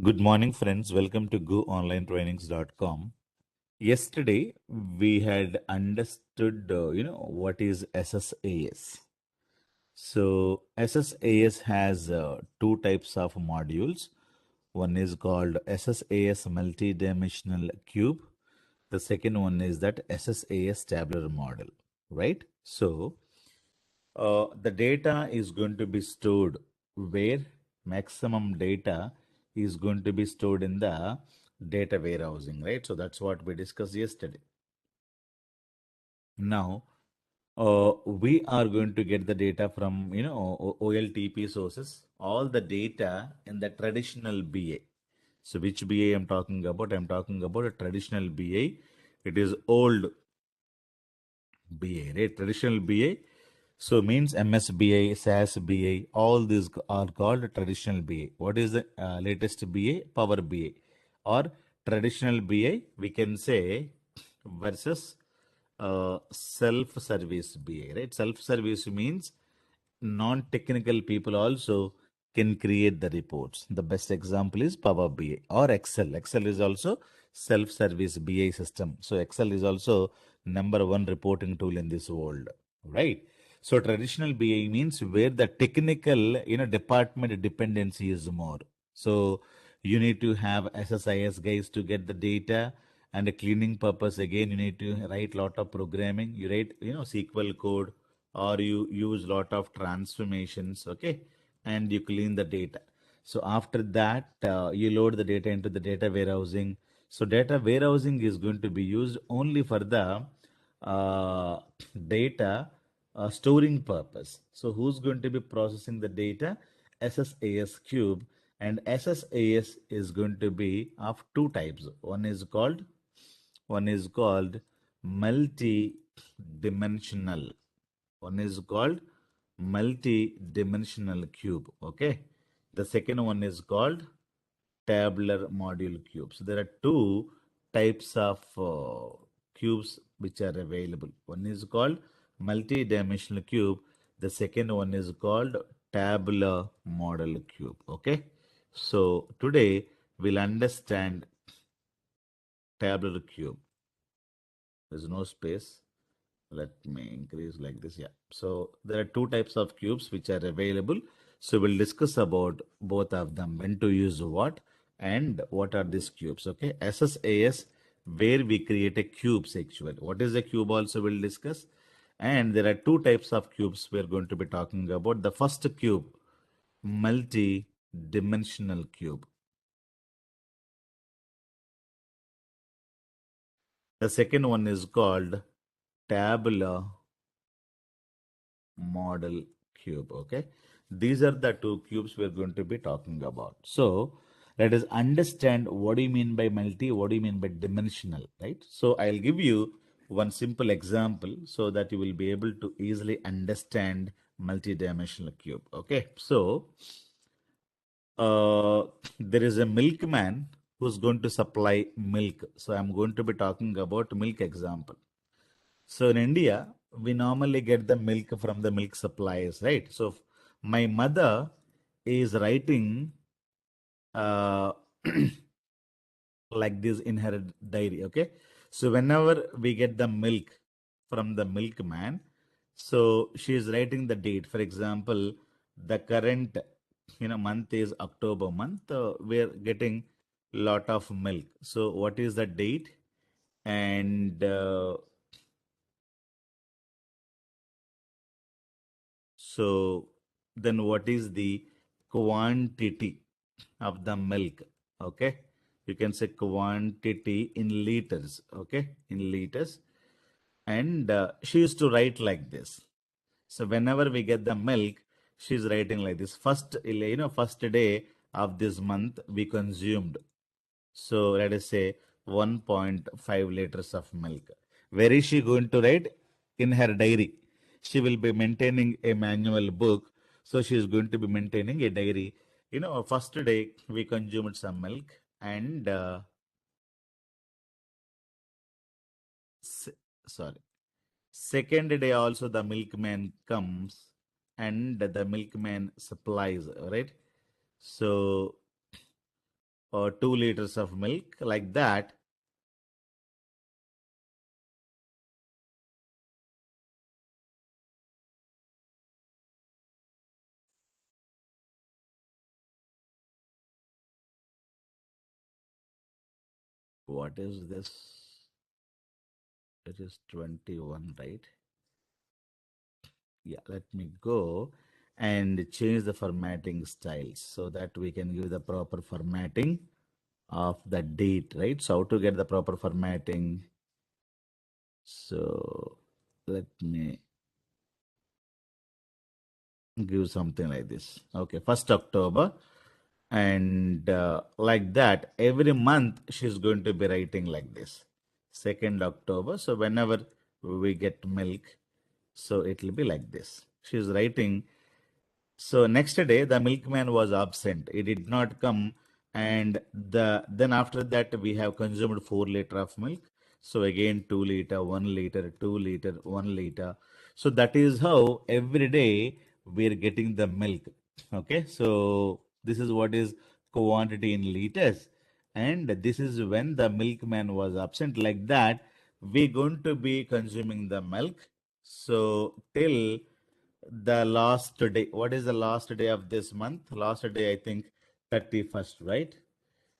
Good morning, friends. Welcome to GoOnlineTrainings.com. Yesterday, we had understood, what is SSAS. So, SSAS has two types of modules. One is called SSAS Multidimensional Cube. The second one is that SSAS Tabular Model, right? So, the data is going to be stored where maximum data is going to be stored in the data warehousing, right? So that's what we discussed yesterday. Now, we are going to get the data from, OLTP sources, all the data in the traditional BA. So which BA I'm talking about? I'm talking about a traditional BA. It is old BA, right? Traditional BA. So means MS BA, SAS BA, all these are called traditional BA. What is the latest BA? Power BA. Or traditional BA, we can say versus self-service BA, right? Self-service means non-technical people also can create the reports. The best example is Power BI or Excel. Excel is also self-service BI system. So Excel is also number one reporting tool in this world, right? So traditional BI means where the technical, department dependency is more. So you need to have SSIS guys to get the data, and a cleaning purpose again you need to write lot of programming. You write, SQL code, or you use lot of transformations, okay, and you clean the data. So after that, you load the data into the data warehousing. So data warehousing is going to be used only for the uh, data storing purpose. So who's going to be processing the data? SSAS cube. And SSAS is going to be of two types. One is called multi-dimensional. One is called multi-dimensional cube. Okay. The second one is called tabular module cube. So there are two types of cubes which are available. One is called multi-dimensional cube. The second one is called tabular model cube. Okay. So today we'll understand tabular cube. There's no space. Let me increase like this. Yeah. So there are two types of cubes which are available. So we'll discuss about both of them, when to use what and what are these cubes. Okay. SSAS, where we create a cubes actually. What is a cube also we'll discuss. And there are two types of cubes we're going to be talking about. The first cube, multi-dimensional cube. The second one is called tabular model cube. Okay, these are the two cubes we're going to be talking about. So let us understand what do you mean by multi, what do you mean by dimensional, right? So I'll give you one simple example so that you will be able to easily understand multi-dimensional cube. Okay, so uh, there is a milkman who's going to supply milk. So I'm going to be talking about milk example. So in India, we normally get the milk from the milk suppliers, right? So my mother is writing uh, like this in her diary, okay? So whenever we get the milk from the milkman, so she is writing the date. For example, the current month is October month. We are getting lot of milk. So what is the date? And so then what is the quantity of the milk? Okay. You can say quantity in liters. Okay. In liters. And she used to write like this. So whenever we get the milk, she's writing like this. First day of this month we consumed. So let us say 1.5 liters of milk. Where is she going to write? In her diary. She will be maintaining a manual book. So she is going to be maintaining a diary. First day we consumed some milk, and s- sorry. Second day also the milkman comes and the milkman supplies, right? So or 2 liters of milk, like that. What is this? It is 21, right? Yeah, let me go and change the formatting styles so that we can give the proper formatting of the date, right? So how to get the proper formatting? So let me give something like this. Okay, 1st October. And like that, every month she's going to be writing like this. 2nd October. So whenever we get milk, so it will be like this. She's writing. So next day the milkman was absent. He did not come, and then after that we have consumed 4 liter of milk. So again 2 liter, 1 liter, 2 liter, 1 liter. So that is how every day we are getting the milk. Okay, so this is what is quantity in liters, and this is when the milkman was absent. Like that, we're going to be consuming the milk. So till the last day. What is the last day of this month? Last day, I think 31st, right?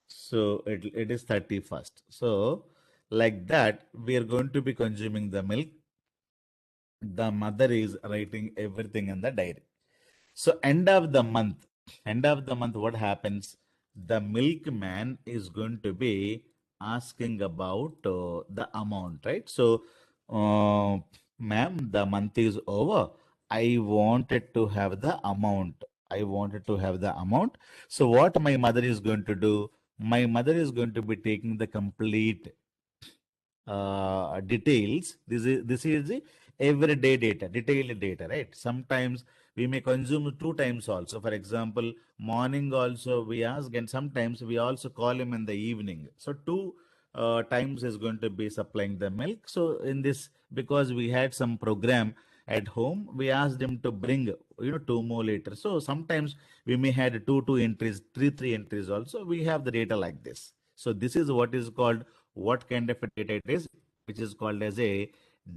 So it is 31st. So like that, we are going to be consuming the milk. The mother is writing everything in the diary. So end of the month, what happens? The milkman is going to be asking about the amount, right? So, ma'am, the month is over. I wanted to have the amount. I wanted to have the amount. So, what my mother is going to do? My mother is going to be taking the complete details. This is the everyday data, detailed data, right? Sometimes we may consume 2 times also. For example, morning also we ask, and sometimes we also call him in the evening. So two times is going to be supplying the milk. So in this, because we had some program at home, we asked him to bring 2 more liters. So sometimes we may had two entries, three entries also. We have the data like this. So this is what is called, what kind of a data it is, which is called as a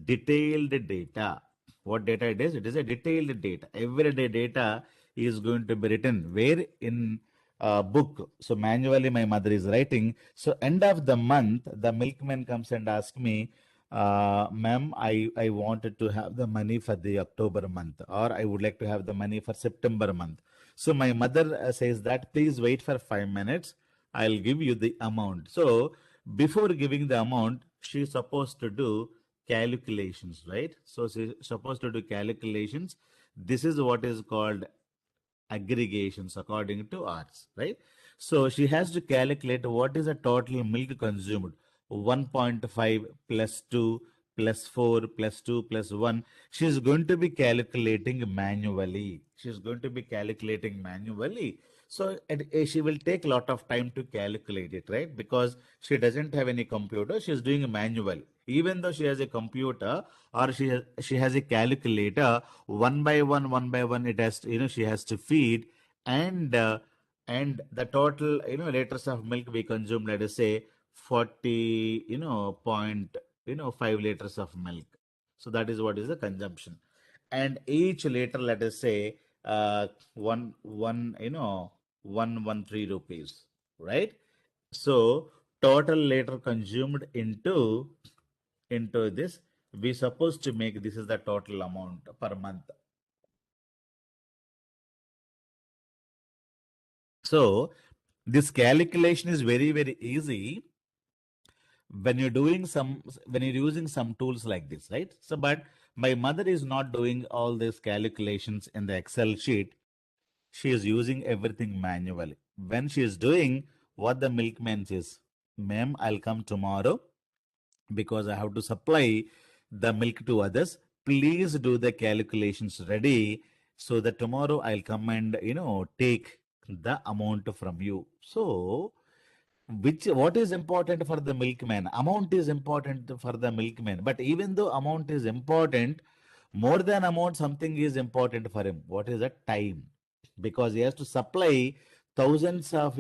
detailed data. What data it is? It is a detailed data. Everyday data is going to be written where in a book. So manually my mother is writing. So end of the month, the milkman comes and asks me, ma'am, I wanted to have the money for the October month, or I would like to have the money for September month. So my mother says that please wait for 5 minutes. I'll give you the amount. So before giving the amount, she's supposed to do calculations, right? So she's supposed to do calculations. This is what is called aggregations according to ours, right? So she has to calculate what is the total milk consumed. 1.5 plus 2 plus 4 plus 2 plus 1. She's going to be calculating manually. She's going to be calculating manually. So she will take a lot of time to calculate it, right? Because she doesn't have any computer. She's doing manual. Even though she has a computer, or she has a calculator, one by one, it has to, she has to feed, and the total liters of milk we consume, let us say 40 point 5 liters of milk. So that is what is the consumption, and each liter, let us say, one 113 rupees, right? So total liter consumed into this, we supposed to make, this is the total amount per month. So this calculation is very, very easy when you're doing some, when you're using some tools like this, right? So, but my mother is not doing all these calculations in the Excel sheet. She is using everything manually. When she is doing, what the milkman says, ma'am, I'll come tomorrow because I have to supply the milk to others. Please do the calculations ready so that tomorrow I'll come and take the amount from you. So which, what is important for the milkman? Amount is important for the milkman. But even though amount is important, more than amount, something is important for him. What is that? Time. Because he has to supply thousands of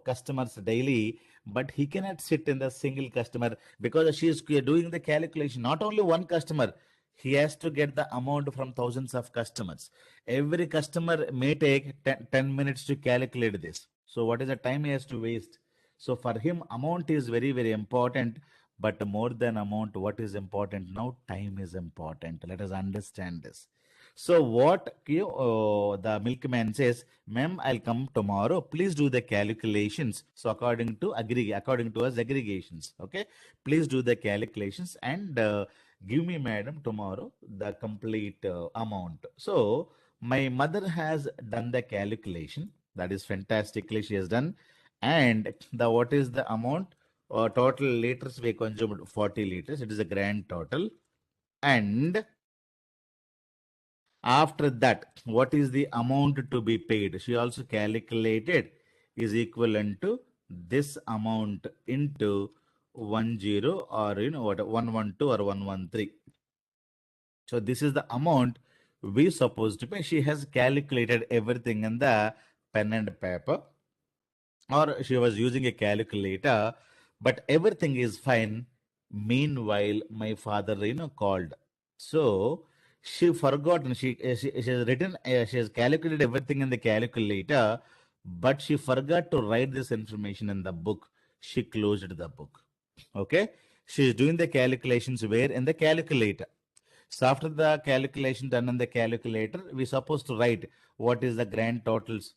customers daily, but he cannot sit in the single customer because she is doing the calculation. Not only one customer, he has to get the amount from thousands of customers. Every customer may take 10 minutes to calculate this. So what is the time he has to waste? So for him, amount is very, very important. But more than amount, what is important now? Time is important. Let us understand this. So what the milkman says, ma'am, I'll come tomorrow. Please do the calculations. So according to us aggregations, okay. Please do the calculations and give me, madam, tomorrow the complete amount. So my mother has done the calculation. That is fantastically she has done. And the what is the amount? Total liters we consumed 40 liters. It is a grand total. And after that, what is the amount to be paid? She also calculated is equivalent to this amount into 10 or what 112 or 113. So this is the amount we supposed to pay. She has calculated everything in the pen and paper, or she was using a calculator, but everything is fine. Meanwhile, my father, called. So she forgot, and she has written, she has calculated everything in the calculator, but she forgot to write this information in the book. She closed the book. Okay, she is doing the calculations where in the calculator. So after the calculation done in the calculator, we supposed to write what is the grand totals,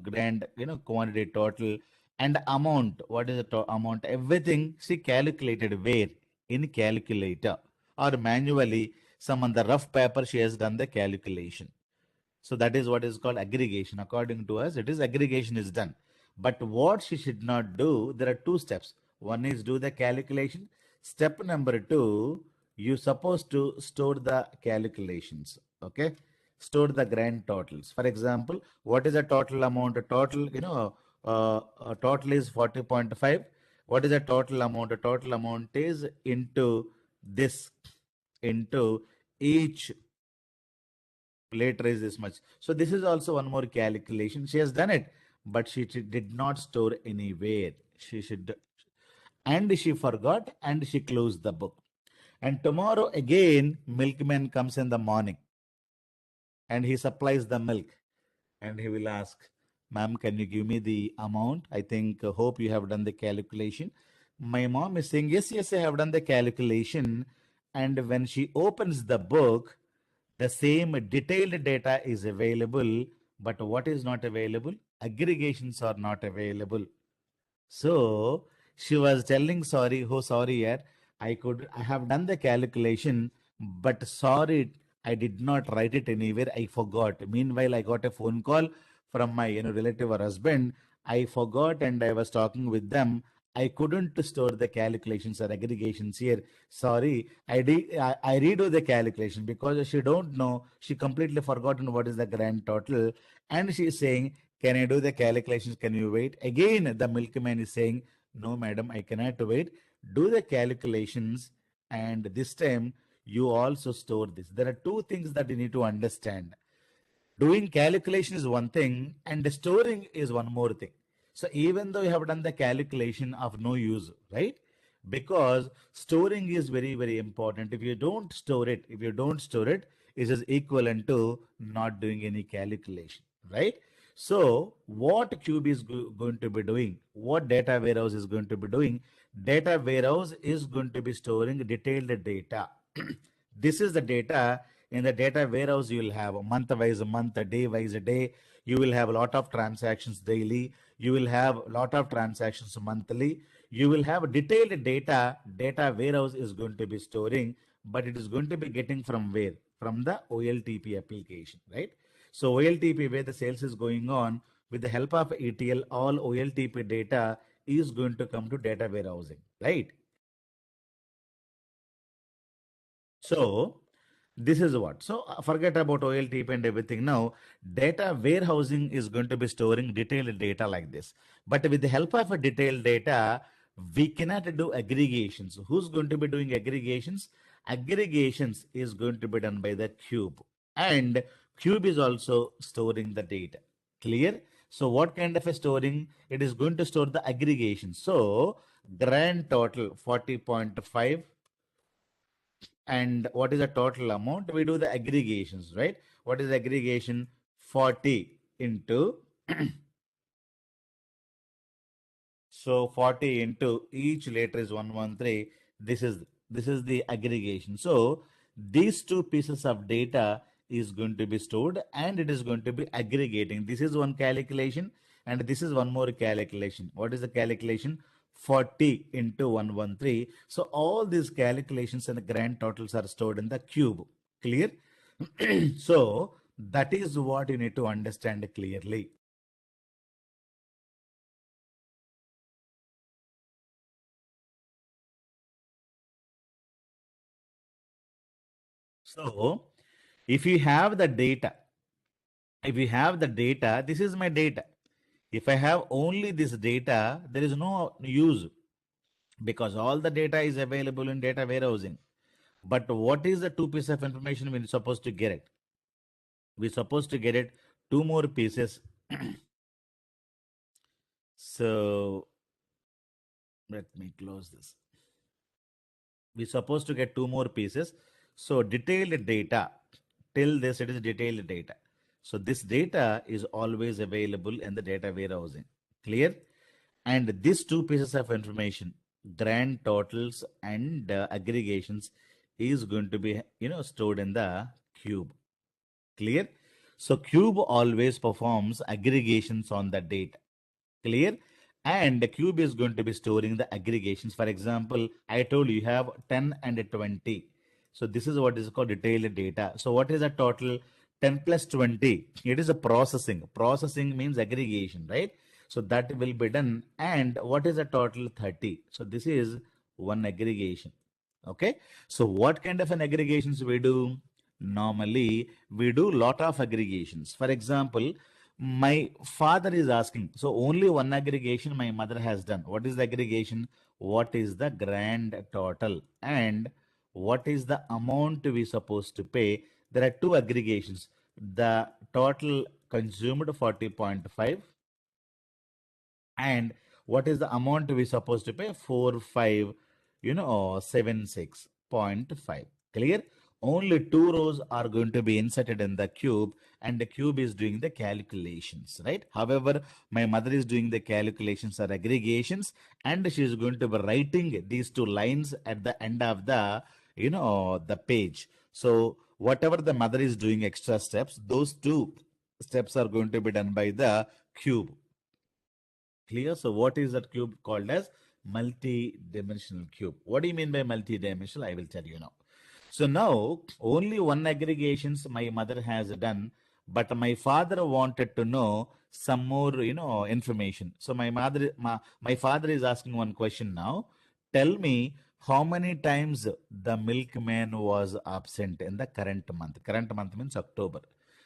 grand, quantity total and amount. What is the amount? Everything she calculated where? In calculator or manually, some on the rough paper she has done the calculation. So that is what is called aggregation. According to us, it is aggregation is done. But what she should not do, there are two steps. One is do the calculation. Step number two, you supposed to store the calculations. Okay. Store the grand totals. For example, what is the total amount? Total, total is 40.5. What is the total amount? The total amount is into this, into each later is this much. So this is also one more calculation. She has done it, but she did not store anywhere. She should, and she forgot and she closed the book. And tomorrow again, milkman comes in the morning and he supplies the milk and he will ask, ma'am, can you give me the amount? I think, hope you have done the calculation. My mom is saying, yes, yes, I have done the calculation. And when she opens the book, the same detailed data is available, but what is not available? Aggregations are not available. So she was telling sorry, oh sorry, yeah, I have done the calculation, but sorry, I did not write it anywhere. I forgot. Meanwhile, I got a phone call from my relative or husband. I forgot, and I was talking with them. I couldn't store the calculations or aggregations here. Sorry, I redo the calculation because she don't know. She completely forgotten what is the grand total, and she is saying, can I do the calculations? Can you wait? Again, the milkman is saying, no, madam, I cannot wait. Do the calculations, and this time you also store this. There are two things that you need to understand. Doing calculation is one thing, and storing is one more thing. So even though you have done the calculation of no use, right? Because storing is very, very important. If you don't store it, it is equivalent to not doing any calculation, right? So what Cube is going to be doing, what data warehouse is going to be doing, data warehouse is going to be storing detailed data. This is the data. In the data warehouse, you will have a month wise a month, a day wise a day. You will have a lot of transactions daily. You will have a lot of transactions monthly. You will have detailed data. Data warehouse is going to be storing, but it is going to be getting from where? From the OLTP application, right? So OLTP, where the sales is going on, with the help of ETL, all OLTP data is going to come to data warehousing, right? So this is what. So forget about OLTP and everything. Now, data warehousing is going to be storing detailed data like this. But with the help of a detailed data, we cannot do aggregations. Who's going to be doing aggregations? Aggregations is going to be done by the cube. And cube is also storing the data. Clear? So what kind of a storing? It is going to store the aggregation. So grand total 40.5, and what is the total amount? We do the aggregations, right? What is the aggregation? 40 into so 40 into each letter is 113. This is the aggregation. So these two pieces of data is going to be stored and it is going to be aggregating. This is one calculation and this is one more calculation. What is the calculation? 40 into 113. So all these calculations and the grand totals are stored in the cube. Clear? So that is what you need to understand clearly. So if you have the data, this is my data. If I have only this data, there is no use because all the data is available in data warehousing. But what is the two pieces of information we're supposed to get it? We're supposed to get it two more pieces. So let me close this. We're supposed to get two more pieces. So detailed data, till this it is detailed data. So this data is always available in the data warehousing. Clear? And these two pieces of information, grand totals and aggregations, is going to be stored in the cube. Clear? So cube always performs aggregations on the data. Clear? And the cube is going to be storing the aggregations. For example, I told you have 10 and 20. So this is what is called detailed data. So what is the total? 10 plus 20. It is a processing. Processing means aggregation, right? So that will be done. And what is the total? 30. So this is one aggregation. Okay. So what kind of an aggregations we do? Normally, we do lot of aggregations. For example, my father is asking, so only one aggregation my mother has done. What is the aggregation? What is the grand total? And what is the amount we supposed to pay? There are two aggregations. The total consumed 40.5 and what is the amount we supposed to pay? 46.5. Clear? Only two rows are going to be inserted in the cube and the cube is doing the calculations, right? However, my mother is doing the calculations or aggregations and she is going to be writing these two lines at the end of the page. So whatever the mother is doing extra steps, those two steps are going to be done by the cube. Clear? So what is that cube called as? Multi-dimensional cube. What do you mean by multi-dimensional? I will tell you now. So now only one aggregations my mother has done, but my father wanted to know some more, information. So my father is asking one question now. Tell me how many times the milkman was absent in the current month. Current month means October.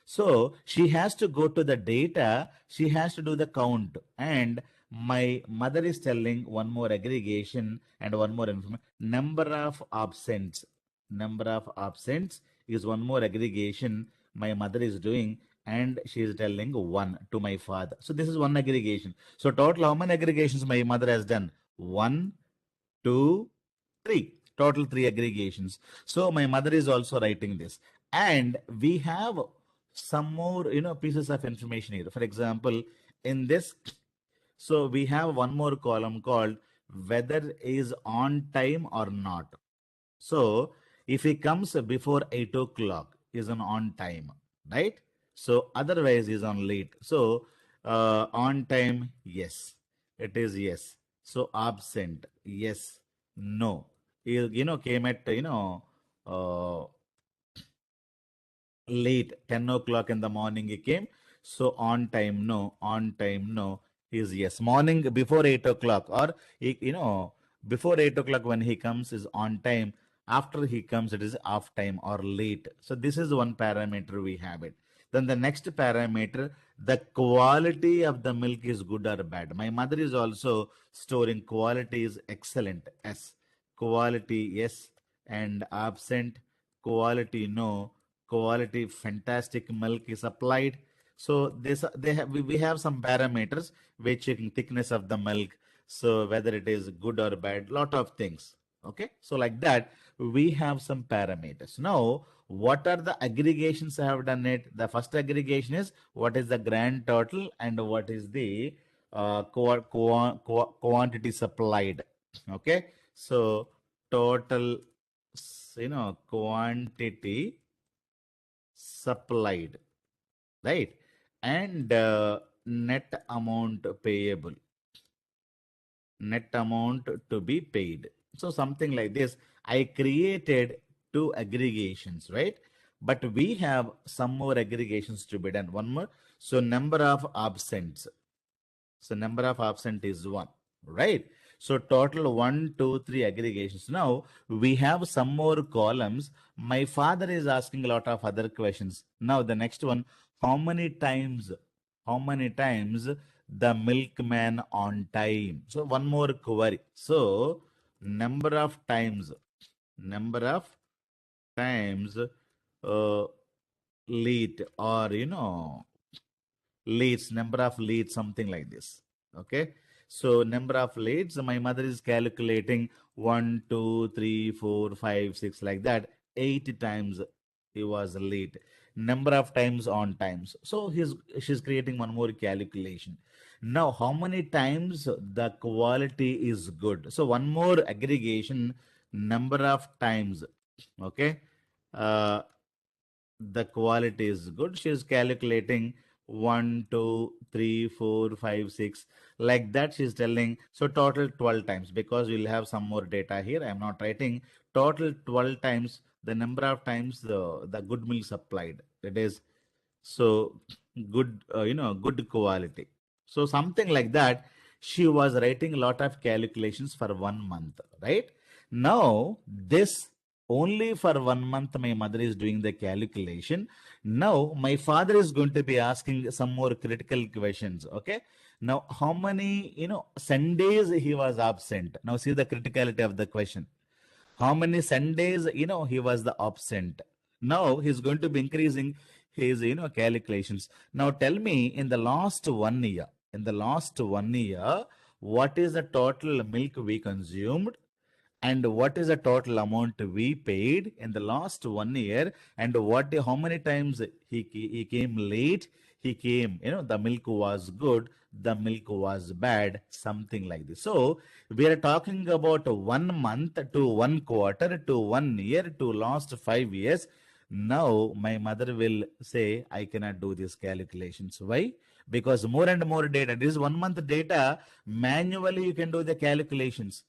So she has to go to the data, she has to do the count. And my mother is telling one more aggregation and one more information. Number of absents. Number of absents is one more aggregation my mother is doing and she is telling one to my father. So this is one aggregation. So total how many aggregations my mother has done? One, two, three. Total three aggregations. So my mother is also writing this. And we have some more, pieces of information here. For example, in this, so we have one more column called whether is on time or not. So if he comes before 8 o'clock, is on time, right? So otherwise is on late. So on time, yes, it is yes. So absent, yes, no. Came at uh, late 10 o'clock in the morning he came. So on time no, on time no is yes. Morning before 8 o'clock or before 8 o'clock when he comes is on time. After he comes it is off time or late. So this is one parameter we have it. Then the next parameter, the quality of the milk is good or bad. My mother is also storing quality is excellent, yes. Quality yes, and absent quality no. Quality fantastic milk is applied. So we have some parameters which checking thickness of the milk, so whether it is good or bad, lot of things. Okay, so like that we have some parameters. Now what are the aggregations I have done it? The first aggregation is what is the grand total and what is the quantity supplied. Okay, so total, quantity supplied, right? And net amount payable, net amount to be paid. So something like this. I created two aggregations, right? But we have some more aggregations to be done. One more. So number of absents. So number of absent is 1, right? So total 1, 2, 3 aggregations. Now we have some more columns. My father is asking a lot of other questions. Now the next one, how many times the milkman on time? So one more query. So number of times late, or leads, number of leads, something like this. Okay. So number of leads, my mother is calculating 1, 2, 3, 4, 5, 6, like that. 8 times he was late. Number of times on times. So she's creating one more calculation. Now, how many times the quality is good? So one more aggregation, number of times. Okay. Uh, the quality is good. She is calculating 1, 2, 3, 4, 5, 6, like that. She's telling so total 12 times, because we'll have some more data here. I'm not writing total 12 times the number of times the good milk supplied. It is so good, good quality. So something like that. She was writing a lot of calculations for 1 month, right? Now this only for 1 month my mother is doing the calculation. Now my father is going to be asking some more critical questions. Okay, now how many Sundays he was absent? Now see the criticality of the question. How many Sundays he was the absent? Now he's going to be increasing his calculations. Now tell me, in the last 1 year, what is the total milk we consumed, and what is the total amount we paid in the last 1 year, and how many times he came late, he came, the milk was good, the milk was bad, something like this. So we are talking about 1 month to 1 quarter to 1 year to last 5 years. Now my mother will say I cannot do these calculations. Why? Because more and more data. This is 1 month data. Manually you can do the calculations,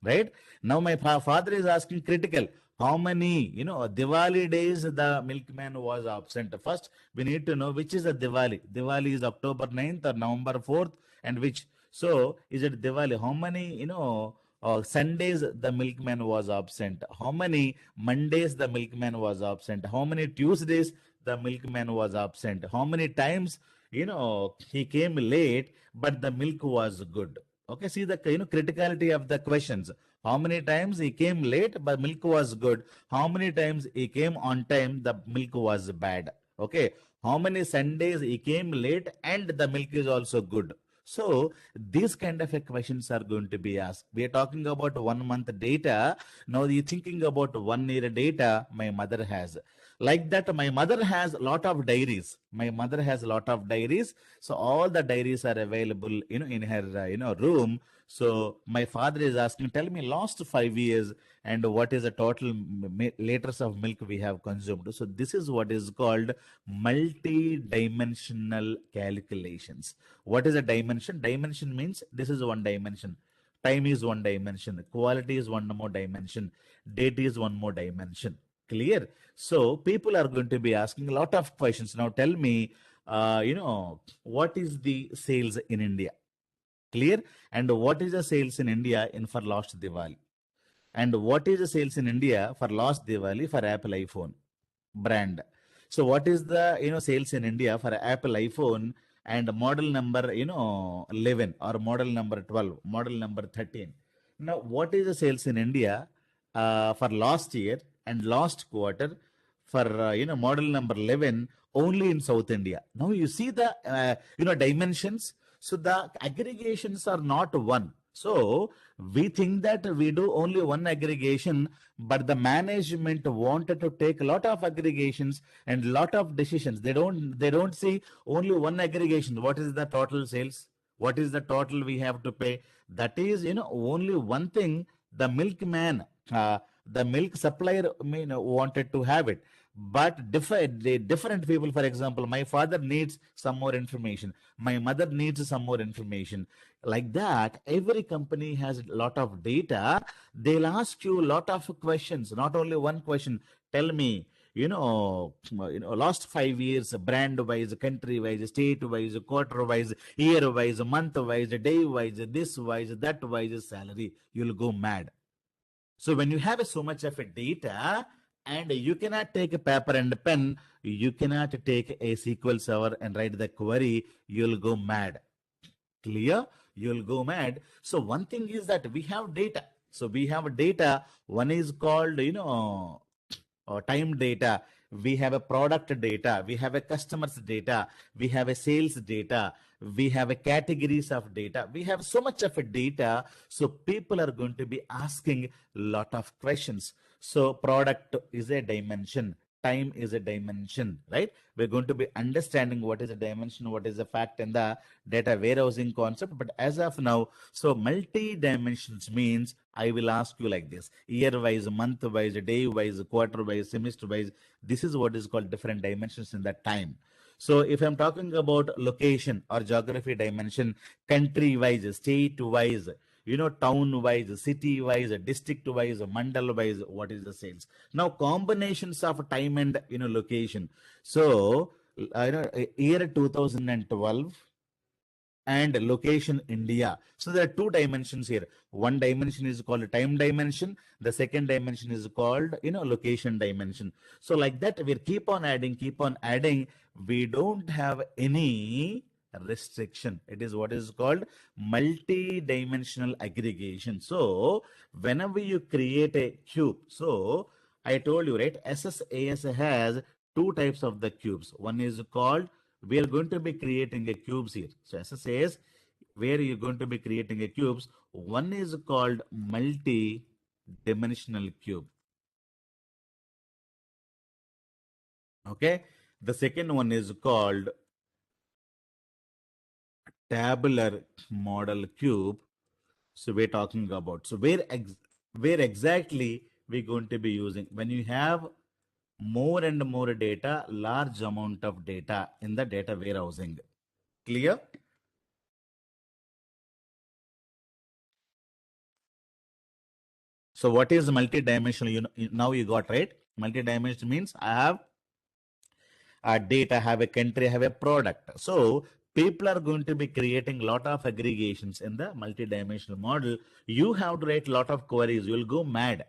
right? Now my father is asking critical. How many, Diwali days the milkman was absent? First, we need to know which is the Diwali. Diwali is October 9th or November 4th, and which. So, is it Diwali? How many, Sundays the milkman was absent? How many Mondays the milkman was absent? How many Tuesdays the milkman was absent? How many times, he came late, but the milk was good? Okay, see the criticality of the questions. How many times he came late, but milk was good? How many times he came on time, the milk was bad? Okay, how many Sundays he came late and the milk is also good? So these kind of questions are going to be asked. We are talking about 1 month data. Now you're thinking about 1 year data my mother has. Like that, my mother has a lot of diaries. My mother has a lot of diaries. So all the diaries are available, in her, room. So my father is asking, tell me last 5 years and what is the total liters of milk we have consumed. So this is what is called multi-dimensional calculations. What is a dimension? Dimension means this is one dimension. Time is one dimension. Quality is one more dimension. Date is one more dimension. Clear? So people are going to be asking a lot of questions. Now tell me, what is the sales in India? Clear? And what is the sales in India in for last Diwali? And what is the sales in India for last Diwali for Apple iPhone brand? So what is the sales in India for Apple iPhone and model number 11 or model number 12, model number 13? Now what is the sales in India for last year and last quarter for model number 11 only in South India. Now you see the dimensions. So the aggregations are not one. So we think that we do only one aggregation, but the management wanted to take a lot of aggregations and lot of decisions. They don't see only one aggregation. What is the total sales? What is the total we have to pay? That is, only one thing. The milkman, the milk supplier, wanted to have it, but different people. For example, my father needs some more information, my mother needs some more information. Like that, every company has a lot of data. They'll ask you a lot of questions, not only one question. Tell me, last 5 years, brand wise, country wise, state wise, quarter wise, year wise, month wise, day wise, this wise, that wise, salary. You'll go mad. So when you have so much of a data, and you cannot take a paper and a pen, you cannot take a SQL server and write the query, you'll go mad. Clear? You'll go mad. So one thing is that we have data. So we have data. One is called, time data. We have a product data. We have a customer's data. We have a sales data. We have a categories of data. We have so much of a data. So people are going to be asking a lot of questions. So product is a dimension. Time is a dimension, right? We're going to be understanding what is a dimension, what is a fact in the data warehousing concept. But as of now, so multi-dimensions means I will ask you like this: year-wise, month-wise, day-wise, quarter-wise, semester-wise. This is what is called different dimensions in that time. So if I'm talking about location or geography dimension, country-wise, state-wise, town-wise, city-wise, district-wise, mandal-wise, what is the sales? Now combinations of time and location. So year 2012 and location India. So there are two dimensions here. One dimension is called time dimension. The second dimension is called, location dimension. So like that, we keep on adding, keep on adding. We don't have any restriction. It is what is called multi-dimensional aggregation. So whenever you create a cube, so I told you, right, SSAS has two types of the cubes. One is called, we are going to be creating a cubes here. So SSAS, where you're going to be creating a cubes, one is called multi-dimensional cube. Okay. The second one is called tabular model cube. So we're talking about, so where exactly we're going to be using when you have more and more data, large amount of data in the data warehousing. Clear? So what is multi-dimensional? Now you got, right? Multi-dimensional means I have a data, have a country, have a product. So people are going to be creating a lot of aggregations in the multi-dimensional model. You have to write a lot of queries. You will go mad.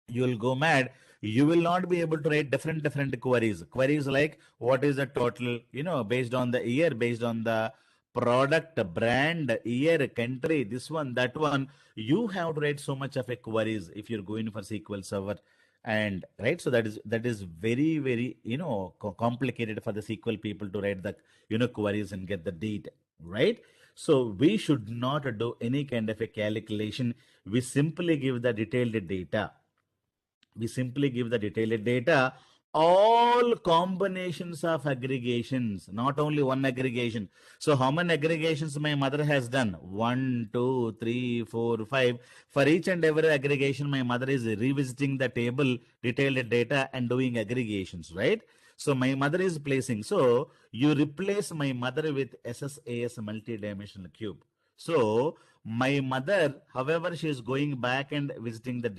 You will go mad. You will not be able to write different queries like what is the total, based on the year, based on the product, brand, year, country, this one, that one. You have to write so much of a queries if you're going for SQL server. And right, so that is very complicated for the SQL people to write the queries and get the data, right? So we should not do any kind of a calculation. We simply give the detailed data. We simply give the detailed data, all combinations of aggregations, not only one aggregation. So how many aggregations my mother has done? 1, 2, 3, 4, 5. For each and every aggregation, my mother is revisiting the table, detailed data, and doing aggregations, right? So my mother is placing. So you replace my mother with SSAS multidimensional cube. So my mother, however, she is going back and visiting the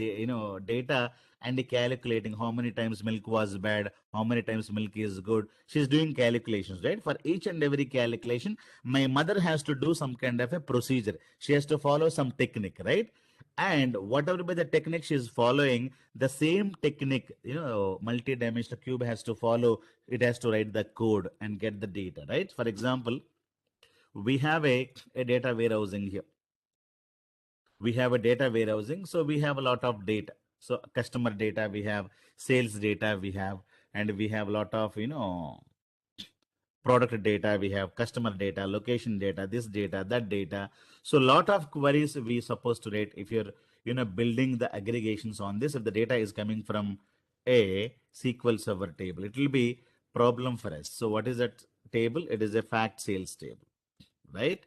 data and calculating how many times milk was bad, how many times milk is good. She's doing calculations, right? For each and every calculation, my mother has to do some kind of a procedure. She has to follow some technique, right? And whatever by the technique she is following, the same technique, multi-dimensional cube has to follow. It has to write the code and get the data, right? For example, we have a data warehousing here. We have a data warehousing, so we have a lot of data. So customer data we have, sales data we have, and we have a lot of, product data, we have customer data, location data, this data, that data. So lot of queries we supposed to rate if you're, building the aggregations on this. If the data is coming from a SQL Server table, it will be problem for us. So what is that table? It is a fact sales table, right?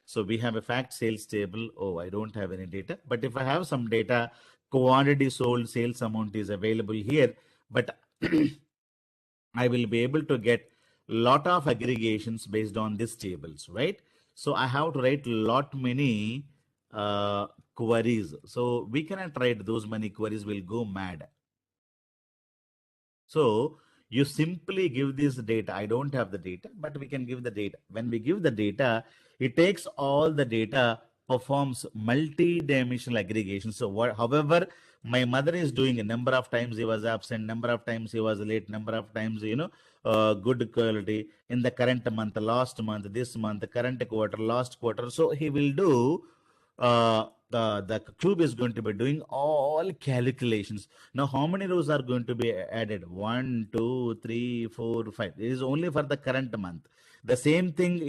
So we have a fact sales table. Oh, I don't have any data. But if I have some data, quantity sold, sales amount is available here. But I will be able to get lot of aggregations based on these tables, right? So I have to write lot many queries. So we cannot write those many queries, will go mad. So you simply give this data. I don't have the data, but we can give the data. When we give the data, it takes all the data, performs multi-dimensional aggregation. So however, my mother is doing a number of times he was absent, number of times he was late, number of times, good quality in the current month, last month, this month, current quarter, last quarter. So he will do the cube is going to be doing all calculations. Now, how many rows are going to be added? 1, 2, 3, 4, 5. It is only for the current month. The same thing,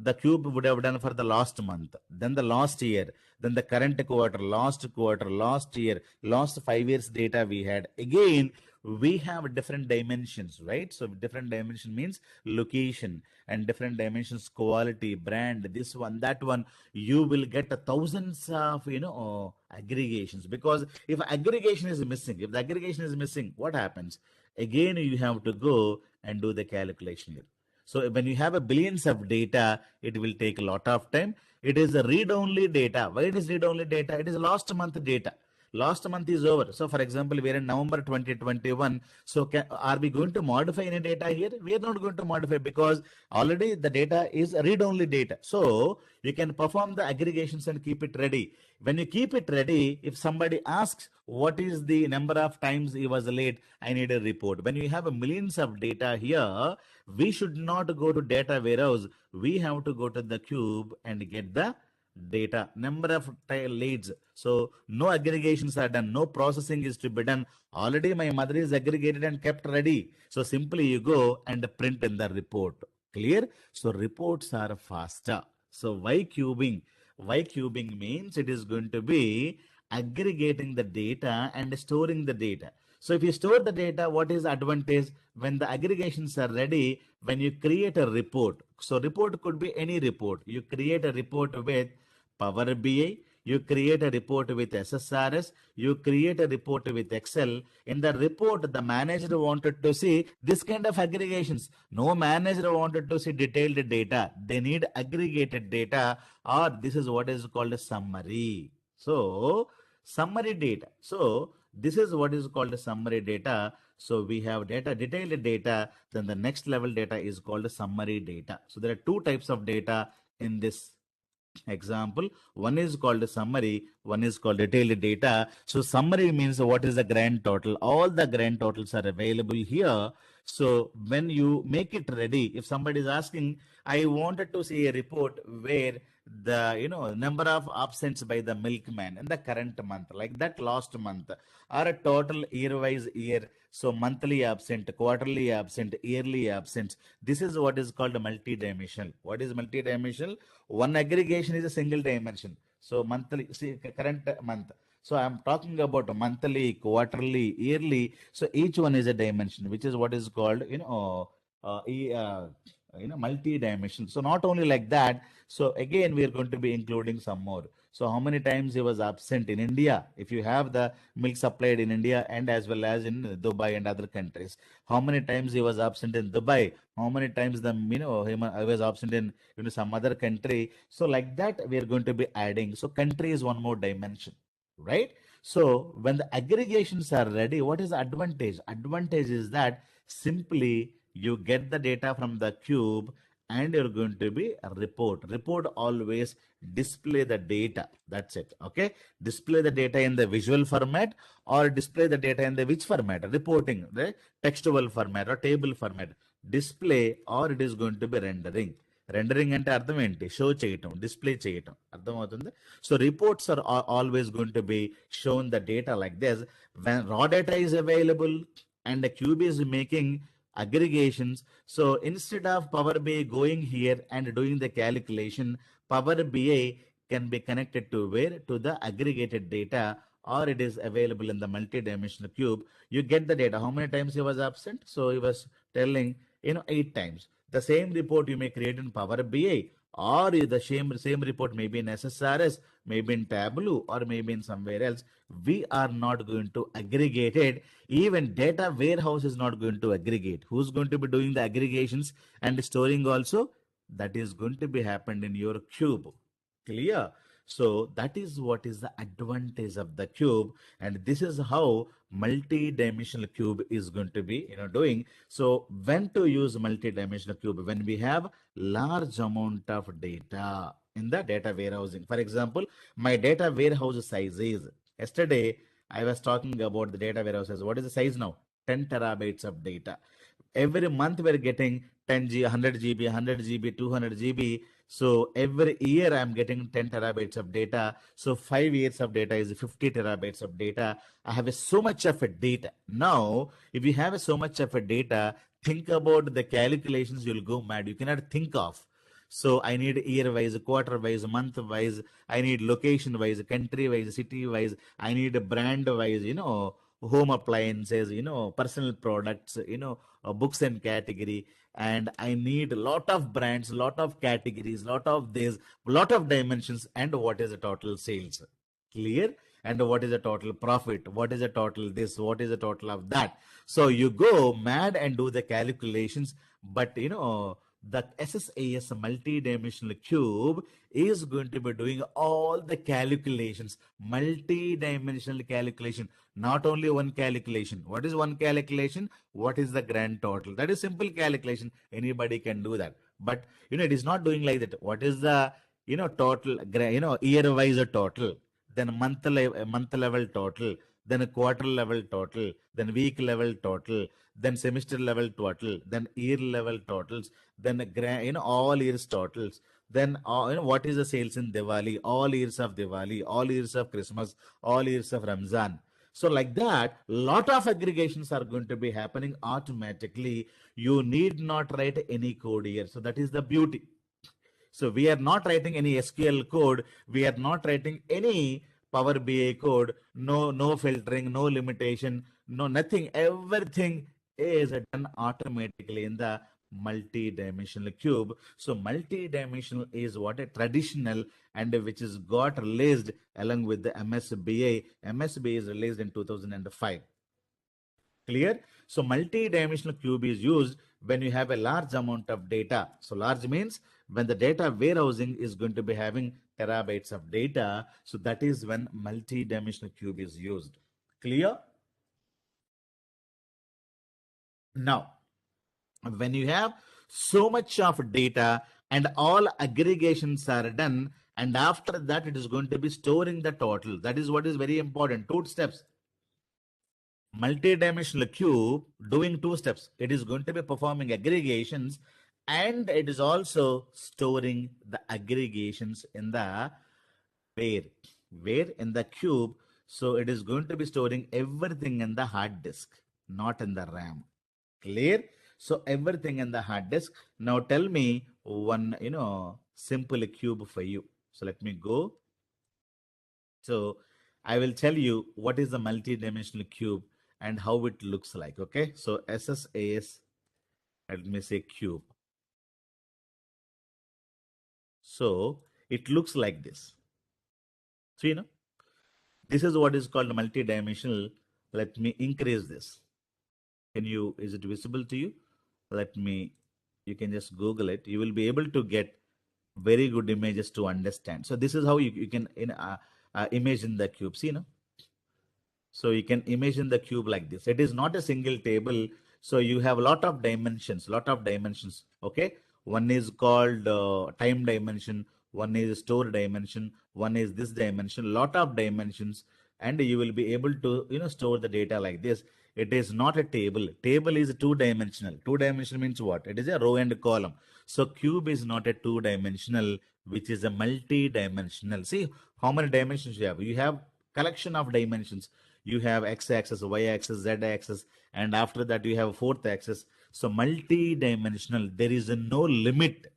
the cube would have done for the last month, then the last year, then the current quarter, last year, last 5 years data we had. Again, we have different dimensions, right? So different dimension means location, and different dimensions, quality, brand, this one, that one. You will get thousands of, aggregations, because if aggregation is missing, if the aggregation is missing, what happens? Again, you have to go and do the calculation here. So when you have a billions of data, it will take a lot of time. It is a read-only data. Why it is read-only data? It is last month data. Last month is over. So for example, we are in November 2021. So are we going to modify any data here? We are not going to modify, because already the data is read-only data. So you can perform the aggregations and keep it ready. When you keep it ready, if somebody asks what is the number of times he was late, I need a report. When you have a millions of data here, we should not go to data warehouse. We have to go to the cube and get the data, number of leads. So no aggregations are done, no processing is to be done. Already my mother is aggregated and kept ready. So simply you go and print in the report. Clear? So reports are faster. So why cubing? Why cubing means it is going to be aggregating the data and storing the data. So if you store the data, what is advantage? When the aggregations are ready, when you create a report, so report could be any report. You create a report with Power BI, you create a report with SSRS, you create a report with Excel. In the report, the manager wanted to see this kind of aggregations. No manager wanted to see detailed data. They need aggregated data, or this is what is called a summary. So summary data. So this is what is called a summary data. So we have data, detailed data, then the next level data is called a summary data. So there are two types of data in this example. One is called a summary, one is called detailed data. So summary means what is the grand total? All the grand totals are available here. So when you make it ready, if somebody is asking, I wanted to see a report where the number of absence by the milkman in the current month, like that last month, or a total year-wise year. So monthly absent, quarterly absent, yearly absent. This is what is called multi-dimensional. What is multi-dimensional? One aggregation is a single dimension. So monthly, see, current month. So I'm talking about monthly, quarterly, yearly. So each one is a dimension, which is what is called, multi-dimensional. So not only like that. So again, we are going to be including some more. So how many times he was absent in India? If you have the milk supplied in India and as well as in Dubai and other countries, how many times he was absent in Dubai? How many times I was absent in some other country? So like that, we are going to be adding. So country is one more dimension, right? So when the aggregations are ready, what is the advantage? Advantage is that simply you get the data from the cube and you're going to be a report. Report always display the data. That's it. Okay. Display the data in the visual format or display the data in the which format? Reporting, the textual format or table format. Display or it is going to be rendering. Rendering అంటే అర్థం ఏంటి? Show చేయటం, display చేయటం, అర్థమవుతుంది. So reports are always going to be shown the data like this. When raw data is available, and the cube is making aggregations. So instead of Power BI going here and doing the calculation, Power BI can be connected to where? To the aggregated data, or it is available in the multi-dimensional cube. You get the data. How many times he was absent? So he was telling, 8 times. The same report you may create in Power BI, or the same report maybe in SSRS, maybe in Tableau, or maybe in somewhere else. We are not going to aggregate it. Even data warehouse is not going to aggregate. Who's going to be doing the aggregations and storing also? That is going to be happened in your cube. Clear? So that is what is the advantage of the cube, and this is how multi-dimensional cube is going to be doing. So when to use multi-dimensional cube? When we have large amount of data in the data warehousing. For example, my data warehouse size is, yesterday I was talking about the data warehouses. What is the size now? 10 terabytes of data. Every month we're getting 10 G, 100 GB, 100 GB, 200 GB. So every year I'm getting 10 terabytes of data. So 5 years of data is 50 terabytes of data. I have so much of a data. Now, if you have so much of a data, think about the calculations, you'll go mad. You cannot think of. So I need year wise, quarter wise, month wise. I need location wise, country wise, city wise. I need brand wise, home appliances, personal products, books and category. And I need a lot of brands, lot of categories, lot of this, lot of dimensions. And what is the total sales? Clear? And what is the total profit? What is the total this? What is the total of that? So you go mad and do the calculations, but the SSAS multi-dimensional cube is going to be doing all the calculations, multi-dimensional calculation, not only one calculation. What is one calculation? What is the grand total? That is simple calculation. Anybody can do that. But it is not doing like that. What is the total, year-wise total, then month level total, then a quarter level total, then week level total, then semester level total, then year level totals, then all years totals, then what is the sales in Diwali, all years of Diwali, all years of Christmas, all years of Ramzan. So like that, lot of aggregations are going to be happening automatically. You need not write any code here. So that is the beauty. So we are not writing any SQL code. We are not writing any Power BI code. No filtering, no limitation, no nothing. Everything is done automatically in the multi-dimensional cube. So multi-dimensional is what a traditional, and which is got released along with the MSBA. MSBA is released in 2005. Clear? So multi-dimensional cube is used when you have a large amount of data. So large means when the data warehousing is going to be having terabytes of data. So that is when multi-dimensional cube is used. Clear? Now, when you have so much of data and all aggregations are done, and after that it is going to be storing the total. That is what is very important. Two steps. Multi-dimensional cube doing two steps. It is going to be performing aggregations, and it is also storing the aggregations in the where in the cube. So it is going to be storing everything in the hard disk, not in the RAM. Clear? So everything in the hard disk. Now tell me one simple cube for you. So let me go. So I will tell you what is the multi-dimensional cube and how it looks like. Okay, so SSAS, let me say cube. So it looks like this. So this is what is called multi-dimensional. Let me increase this. Is it visible to you? You can just Google it. You will be able to get very good images to understand. So this is how you can imagine the cube. See, so you can imagine the cube like this. It is not a single table. So you have a lot of dimensions, Okay. One is called time dimension. One is store dimension. One is this dimension, lot of dimensions. And you will be able to, store the data like this. It is not a table. Table is two dimensional. Two dimensional means what? It is a row and a column. So cube is not a two dimensional, which is a multi-dimensional. See how many dimensions you have. You have collection of dimensions. You have x-axis, y-axis, z-axis, and after that you have fourth axis. So multi-dimensional, there is no limit.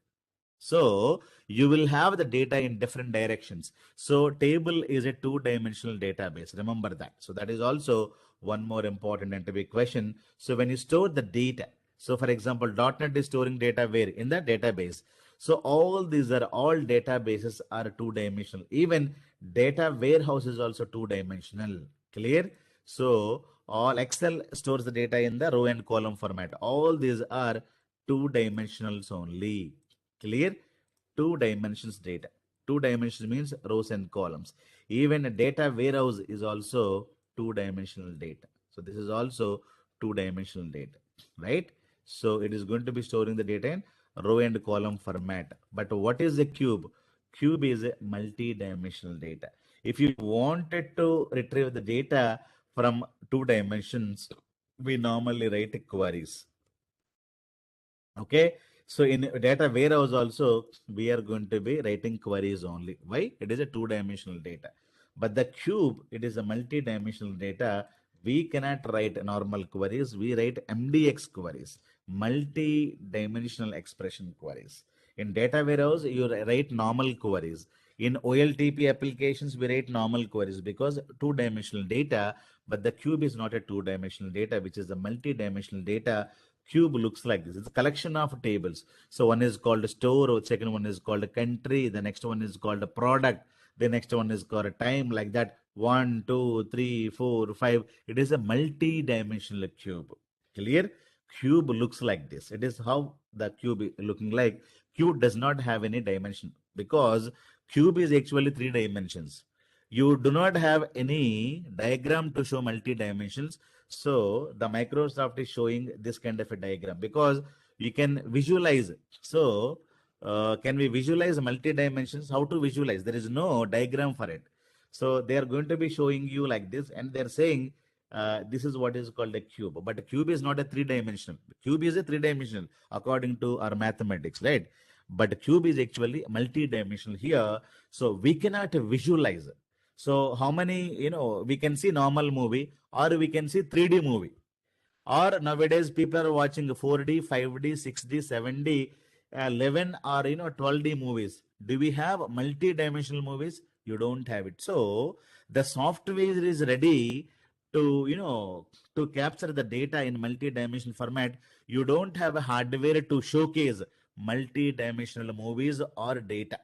So you will have the data in different directions. So table is a two-dimensional database. Remember that. So that is also one more important interview question. So when you store the data, so for example, .NET is storing data where? In the database. So all these are all databases are two-dimensional. Even data warehouse is also two-dimensional. Clear? So all Excel stores the data in the row and column format. All these are two dimensionals only. Clear? Two dimensions data. Two dimensions means rows and columns. Even a data warehouse is also two dimensional data. So this is also two dimensional data, right? So it is going to be storing the data in row and column format. But what is a cube? Cube is a multi-dimensional data. If you wanted to retrieve the data from two dimensions, we normally write queries. Okay, so in data warehouse also, we are going to be writing queries only. Why? It is a two-dimensional data. But the cube, it is a multi-dimensional data. We cannot write normal queries. We write MDX queries, multi-dimensional expression queries. In data warehouse, you write normal queries. In OLTP applications, we write normal queries because two-dimensional data, but the cube is not a two-dimensional data, which is a multi-dimensional data. Cube looks like this. It's a collection of tables. So one is called a store, second one is called a country, the next one is called a product, the next one is called a time, like that. 1, 2, 3, 4, 5. It is a multi-dimensional cube. Clear? Cube looks like this. It is how the cube is looking like. Cube does not have any dimension because cube is actually three dimensions. You do not have any diagram to show multi dimensions. So the Microsoft is showing this kind of a diagram because you can visualize. So can we visualize multi dimensions? How to visualize? There is no diagram for it. So they are going to be showing you like this, and they're saying this is what is called a cube. But a cube is not a three-dimensional. Cube is a three-dimensional according to our mathematics, right? But cube is actually multi-dimensional here. So we cannot visualize. So how many, we can see normal movie or we can see 3D movie. Or nowadays people are watching 4D, 5D, 6D, 7D, 11 or 12D movies. Do we have multi-dimensional movies? You don't have it. So the software is ready to to capture the data in multi-dimensional format. You don't have a hardware to showcase multi-dimensional movies or data.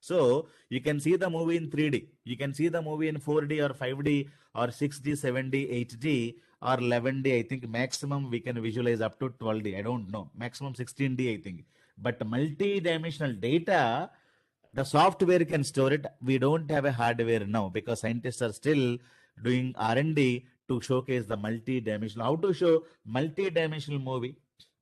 So you can see the movie in 3D. You can see the movie in 4D or 5D or 6D, 7D, 8D or 11D. I think maximum we can visualize up to 12D. I don't know. Maximum 16D, I think. But multi-dimensional data, the software can store it. We don't have a hardware now because scientists are still doing R&D to showcase the multi-dimensional. How to show multi-dimensional movie?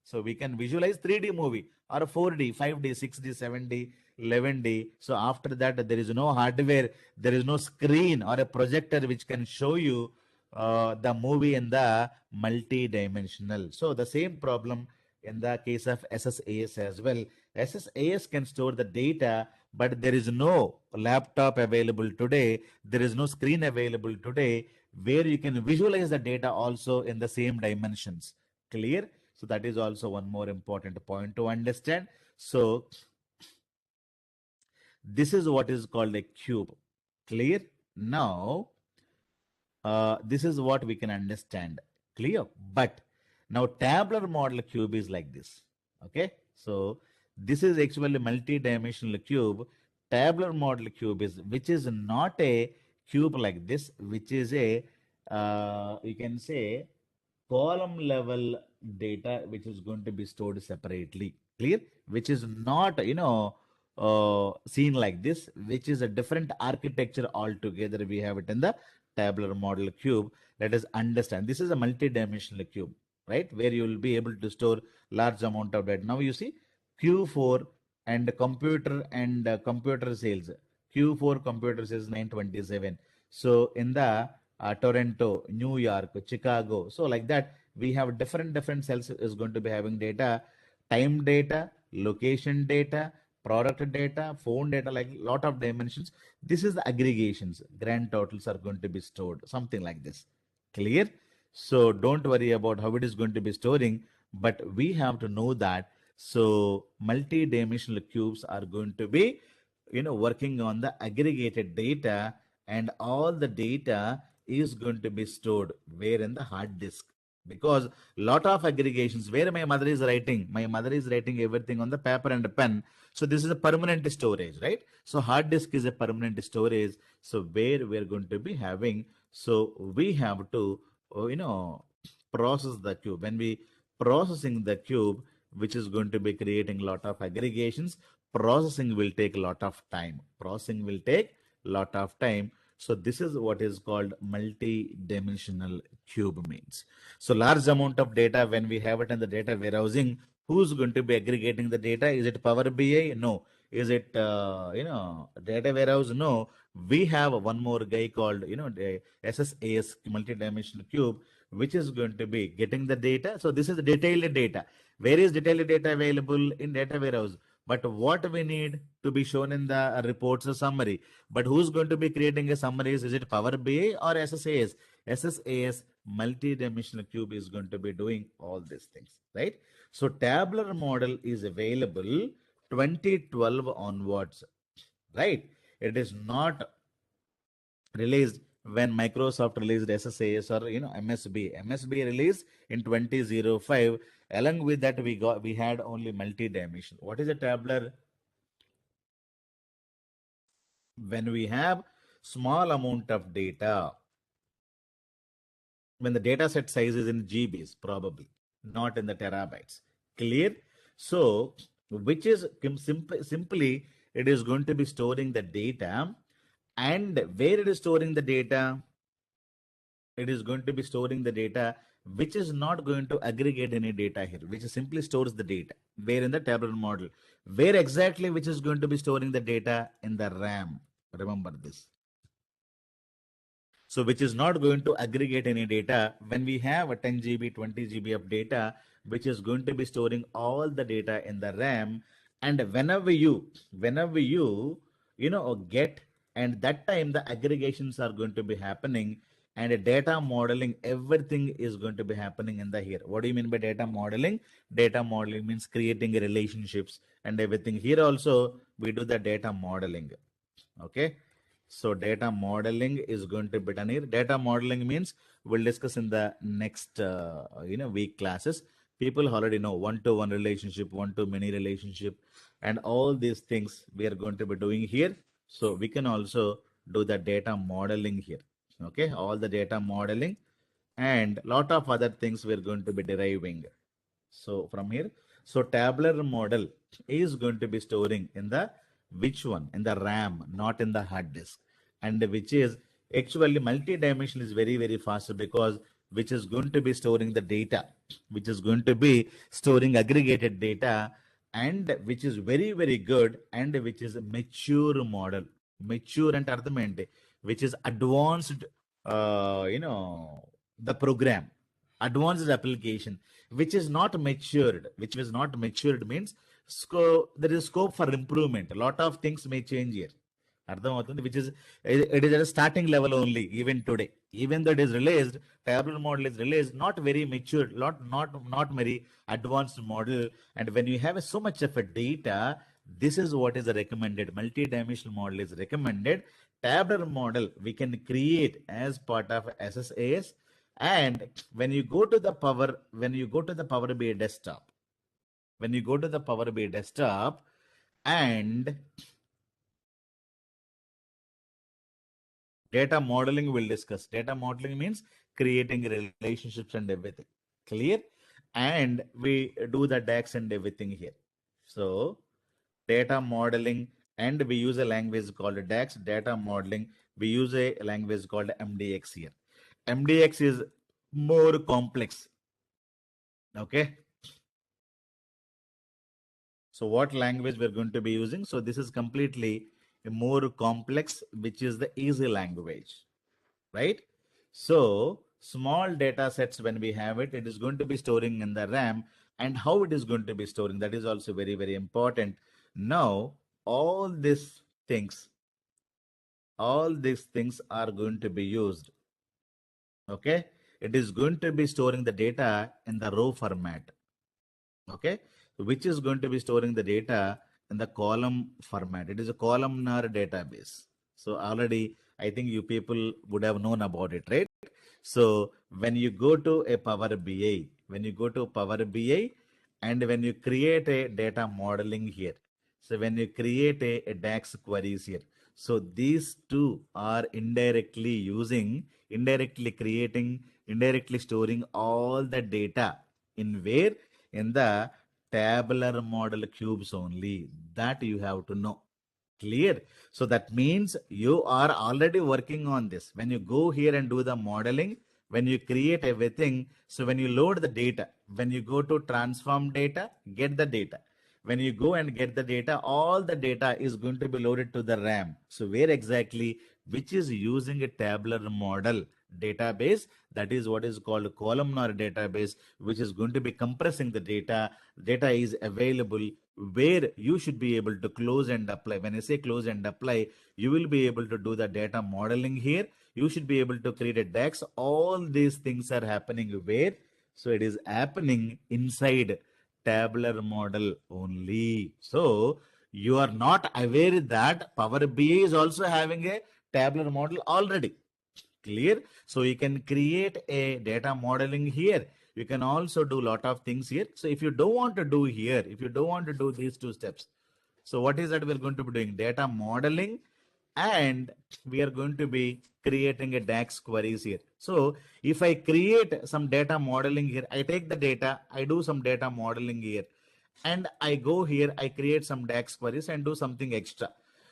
So we can visualize 3D movie or 4D, 5D, 6D, 7D, 11D. So after that, there is no hardware, there is no screen or a projector which can show you the movie in the multi-dimensional. So the same problem in the case of SSAS as well. SSAS can store the data, but there is no laptop available today. There is no screen available today where you can visualize the data also in the same dimensions. Clear? So that is also one more important point to understand. So this is what is called a cube. Clear? Now, this is what we can understand. Clear? But now tabular model cube is like this. Okay? So this is actually multi-dimensional cube. Tabular model cube is, which is not a cube like this, which is a, you can say, column level data which is going to be stored separately. Clear? Which is not seen like this, which is a different architecture altogether. We have it in the tabular model cube. Let us understand, this is a multi-dimensional cube, right, where you will be able to store large amount of data. Now you see Q4 and computer sales. Q4 computer sales 927. So in the Toronto, New York, Chicago. So like that, we have different cells is going to be having data, time data, location data, product data, phone data, like lot of dimensions. This is the aggregations. Grand totals are going to be stored, something like this. Clear? So don't worry about how it is going to be storing, but we have to know that. So multi-dimensional cubes are going to be, working on the aggregated data, and all the data is going to be stored where in the hard disk, because lot of aggregations where my mother is writing everything on the paper and a pen. So this is a permanent storage, right? So hard disk is a permanent storage. So where we are going to be having, so we have to, process the cube. When we processing the cube, which is going to be creating lot of aggregations, processing will take a lot of time. Processing will take lot of time. So this is what is called multi-dimensional cube means. So large amount of data, when we have it in the data warehousing, who's going to be aggregating the data? Is it Power BI? No. Is it data warehouse? No. We have one more guy called the SSAS, multi-dimensional cube, which is going to be getting the data. So this is detailed data. Where is detailed data available? In data warehouse. But what we need to be shown in the reports a summary. But who's going to be creating a summary? Is it Power BI or SSAS? SSAS, multi-dimensional cube, is going to be doing all these things, right? So tabular model is available 2012 onwards, right? It is not released when Microsoft released SSAS or MSB. MSB released in 2005. Along with that, we had only multi-dimension. What is a tabular? When we have small amount of data, when the data set size is in GBs, probably not in the terabytes. Clear? So, which is simply it is going to be storing the data, and where it is storing the data, it is going to be storing the data which is not going to aggregate any data here, which simply stores the data. Where in the tabular model, where exactly which is going to be storing the data? In the RAM. Remember this. So which is not going to aggregate any data. When we have a 10 GB, 20 GB of data, which is going to be storing all the data in the RAM, and whenever you get, and that time the aggregations are going to be happening, and a data modeling, everything is going to be happening in the here. What do you mean by data modeling? Data modeling means creating relationships and everything. Here also we do the data modeling. Okay. So data modeling is going to be done here. Data modeling means we'll discuss in the next week classes. People already know one-to-one relationship, one-to-many relationship, and all these things we are going to be doing here. So we can also do the data modeling here. Okay, all the data modeling and lot of other things we're going to be deriving. So from here, so tabular model is going to be storing in the which one? In the RAM, not in the hard disk. And which is actually multi-dimensional is very, very fast, because which is going to be storing the data, which is going to be storing aggregated data, and which is very, very good, and which is a mature model. Mature and అర్థమేంటి? Which is advanced, the program, advanced application, which is not matured. Which is not matured means there is scope for improvement. A lot of things may change here. అర్థమవుతుంది, which is it is at a starting level only. Even today, even though it is released, tabular model is released, not very mature, not very advanced model. And when you have so much of a data, this is what is recommended. Multi-dimensional model is recommended. Tabular model we can create as part of SSAS. And when you go to the Power BI desktop, when you go to the Power BI desktop, and data modeling we'll discuss. Data modeling means creating relationships and everything. Clear? And we do the DAX and everything here. So data modeling, and we use a language called DAX. Data modeling, we use a language called MDX here. MDX is more complex. Okay. So what language we're going to be using? So this is completely a more complex, which is the easy language, right? So small data sets, when we have it, it is going to be storing in the RAM, and how it is going to be storing, that is also very, very important. Now, all these things, all these things are going to be used. Okay. it is going to be storing the data in the row format. Okay, which is going to be storing the data in the column format. It is a columnar database. So already I think you people would have known about it, right? So when you go to a Power BI, when you go to Power BI and when you create a data modeling here, so when you create a DAX queries here, so these two are indirectly creating, indirectly storing all the data in where? In the tabular model cubes only. That you have to know. Clear? So that means you are already working on this. When you go here and do the modeling, when you create everything, so when you load the data, when you go to transform data, get the data. When you go and get the data, all the data is going to be loaded to the RAM. So where exactly, which is using a tabular model database, that is what is called columnar database, which is going to be compressing the data is available where you should be able to close and apply. When I say close and apply, you will be able to do the data modeling here. You should be able to create a DAX. All these things are happening where? So it is happening inside tabular model only. So you are not aware that Power BI is also having a tabular model already. Clear? So you can create a data modeling here. You can also do a lot of things here. So if you don't want to do here, if you don't want to do these two steps, so what is that we're going to be doing? Data modeling, and we are going to be creating a DAX queries here. So if I create some data modeling here, I take the data, I do some data modeling here, and I go here, I create some DAX queries and do something extra.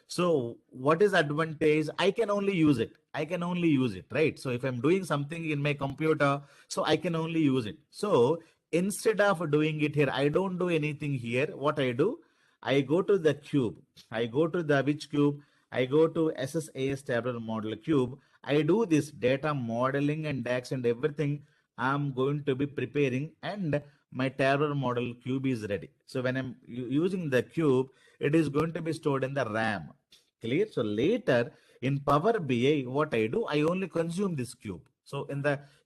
So what is advantage? I can only use it. I can only use it, right? So if I'm doing something in my computer, so I can only use it. So instead of doing it here, I don't do anything here. What I do, I go to the cube. I go to the which cube? I go to SSAS tabular model cube. I do this data modeling and DAX and everything. I'm going to be preparing, and my tabular model cube is ready. So when I'm using the cube, it is going to be stored in the RAM. Clear? So later in Power BI, what I do, I only consume this cube. So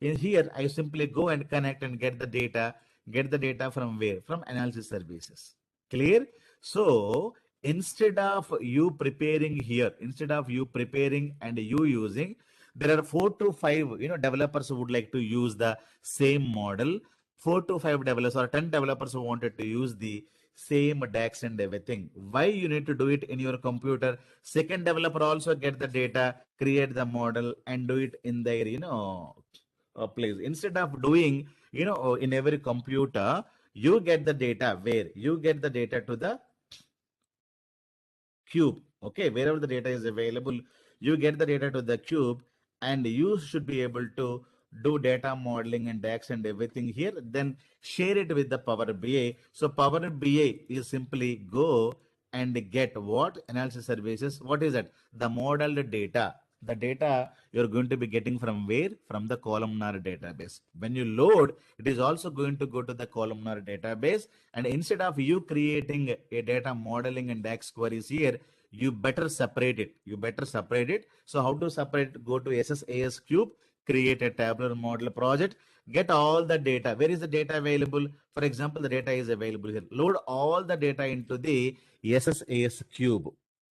in here, I simply go and connect and get the data. Get the data from where? From analysis services. Clear? So instead of you preparing here, instead of you preparing and you using, there are 4 to 5 developers who would like to use the same model. 4 to 5 developers or 10 developers who wanted to use the same DAX and everything. Why you need to do it in your computer? Second developer also get the data, create the model, and do it in their place. Instead of doing in every computer, you get the data where? You get the data to the cube. Okay, wherever the data is available, you get the data to the cube, and you should be able to do data modeling and DAX and everything here, then share it with the Power BI. So Power BI is simply go and get what? Analysis services. What is that? The modeled data. The data you're going to be getting from where? From the columnar database. When you load, it is also going to go to the columnar database. And instead of you creating a data modeling and DAX queries here, you better separate it. You better separate it. So how to separate? Go to SSAS cube, create a tabular model project, get all the data. Where is the data available? For example, the data is available here. Load all the data into the SSAS cube,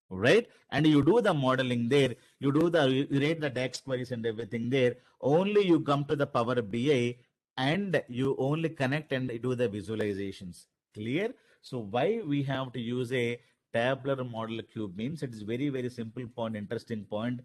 right? And you do the modeling there. You rate the DAX queries and everything there. Only you come to the Power BI and you only connect and do the visualizations. Clear? So why we have to use a tabular model cube means it is very, very simple point, interesting point.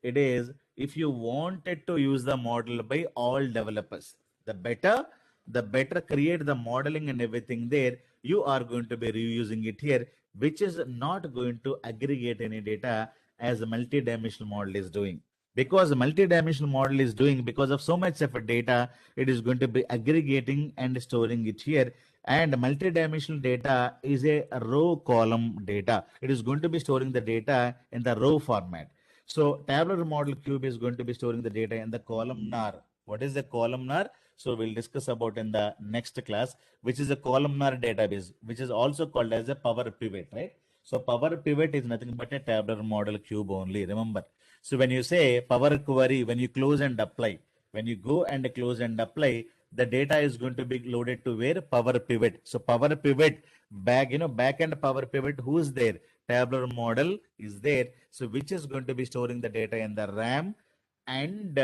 It is, if you wanted to use the model by all developers, the better create the modeling and everything there. You are going to be reusing it here, which is not going to aggregate any data as the multi-dimensional model is doing. Because the multi-dimensional model is doing, because of so much of a data, it is going to be aggregating and storing it here. And multi-dimensional data is a row column data. It is going to be storing the data in the row format. So tabular model cube is going to be storing the data in the columnar. What is the columnar? So we'll discuss about in the next class, which is a columnar database, which is also called as a Power Pivot, right? So Power Pivot is nothing but a tabular model cube only. Remember. So when you say Power Query, when you close and apply, When you go and close and apply, the data is going to be loaded to where? Power Pivot. So Power Pivot back, back end Power Pivot, who is there? Tabular model is there. So which is going to be storing the data in the RAM, and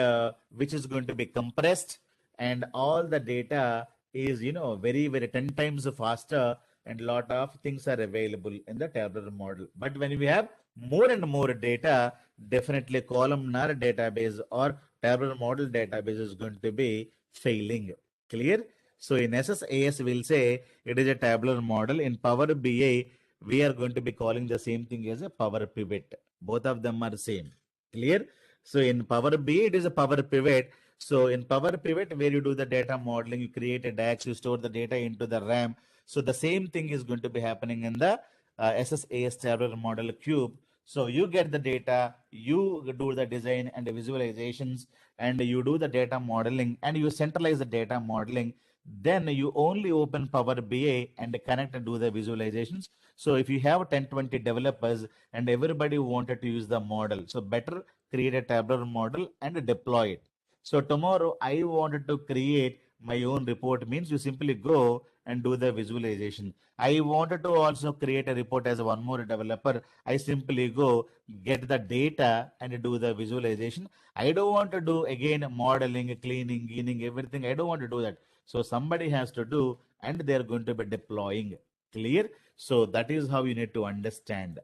which is going to be compressed, and all the data is very, very 10 times faster, and lot of things are available in the tabular model. But when we have more and more data, definitely columnar database or tabular model database is going to be failing. Clear? So in SSAS, we'll say it is a tabular model. In Power BI, we are going to be calling the same thing as a Power Pivot. Both of them are same. Clear? So in Power BI, it is a Power Pivot. So in Power Pivot, where you do the data modeling, you create a DAX, you store the data into the RAM. So the same thing is going to be happening in the SSAS tabular model cube. So you get the data, you do the design and the visualizations, and you do the data modeling, and you centralize the data modeling. Then you only open Power BI and connect and do the visualizations. So if you have 10, 20 developers and everybody wanted to use the model, so better create a tabular model and deploy it. So tomorrow I wanted to create my own report, means you simply go and do the visualization. I wanted to also create a report as one more developer. I simply go get the data and do the visualization. I don't want to do again modeling, cleaning, cleaning, everything. I don't want to do that. So somebody has to do, and they're going to be deploying. Clear? So that is how you need to understand.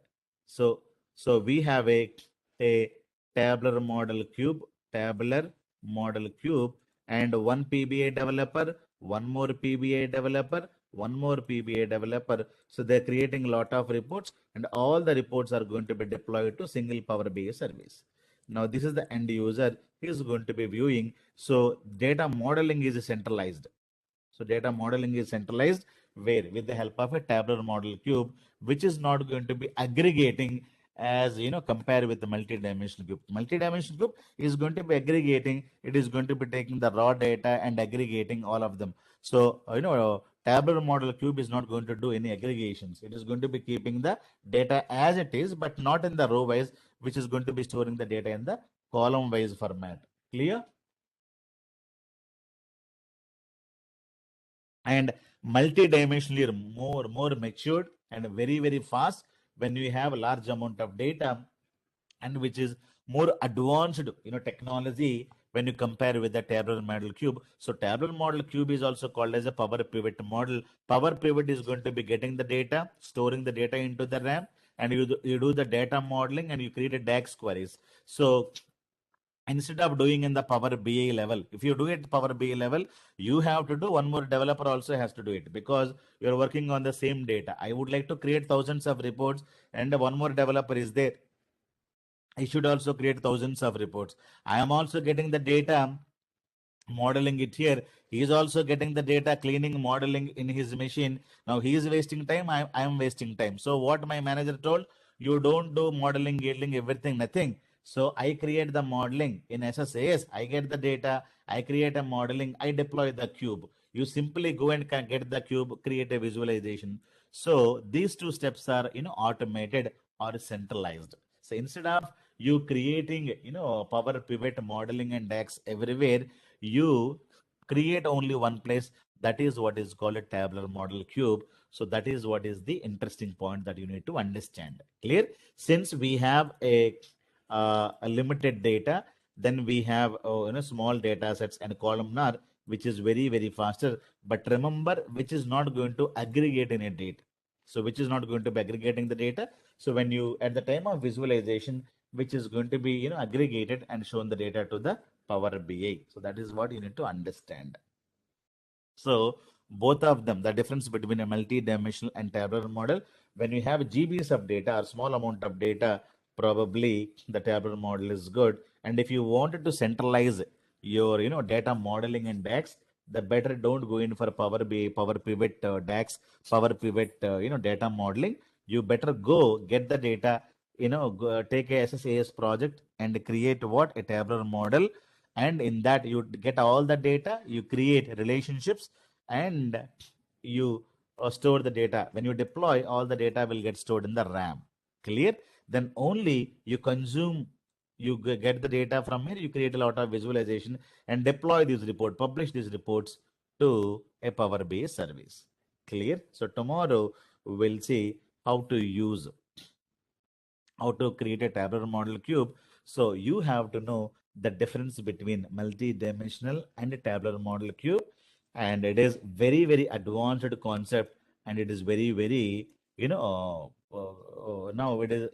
So we have a tabular model cube, tabular model cube, and one PBA developer, one more PBA developer, one more PBA developer. So they're creating a lot of reports, and all the reports are going to be deployed to single Power BI service. Now this is the end user. He is going to be viewing. So data modeling is centralized. So data modeling is centralized where, with the help of a tabular model cube, which is not going to be aggregating as compare with the multi-dimensional cube. Multi-dimensional cube is going to be aggregating. It is going to be taking the raw data and aggregating all of them. So tabular model cube is not going to do any aggregations. It is going to be keeping the data as it is, but not in the row wise, which is going to be storing the data in the column wise format. Clear? And multi-dimensionally more matured and very, very fast when you have a large amount of data, and which is more advanced technology when you compare with the tabular model cube. So tabular model cube is also called as a Power Pivot model. Power Pivot is going to be getting the data, storing the data into the RAM, and you do the data modeling, and you create a DAX queries. So instead of doing in the Power BI level, if you do it Power BI level, you have to do, one more developer also has to do it, because you're working on the same data. I would like to create thousands of reports, and one more developer is there. I should also create thousands of reports. I am also getting the data, modeling it here. He is also getting the data, cleaning, modeling in his machine. Now he is wasting time. I am wasting time. So what my manager told, you don't do modeling, gating, everything, nothing. So I create the modeling in SSAS. I get the data. I create a modeling. I deploy the cube. You simply go and can get the cube, create a visualization. So these two steps are automated or centralized. So instead of you creating Power Pivot modeling and DAX everywhere, you create only one place. That is what is called a tabular model cube. So that is what is the interesting point that you need to understand. Clear? Since we have a limited data, then we have small data sets and columnar, which is very, very faster. But remember, which is not going to aggregate any data. So which is not going to be aggregating the data. So when you, at the time of visualization, which is going to be aggregated and shown the data to the Power BI. So that is what you need to understand. So both of them, the difference between a multi-dimensional and tabular model, when you have GBs of data or small amount of data, probably the tabular model is good. And if you wanted to centralize your data modeling and DAX, the better don't go in for Power BI, Power Pivot DAX, Power Pivot data modeling. You better go get the data, go, take a SSAS project and create what, a tabular model, and in that you get all the data, you create relationships, and you store the data. When you deploy, all the data will get stored in the RAM. Clear? Then only you consume You get the data from here, you create a lot of visualization and deploy these reports, publish these reports to a Power BI service. Clear? So tomorrow we'll see how to use, how to create a tabular model cube. So you have to know the difference between multi-dimensional and a tabular model cube. And it is very, very advanced concept, and it is very, very, now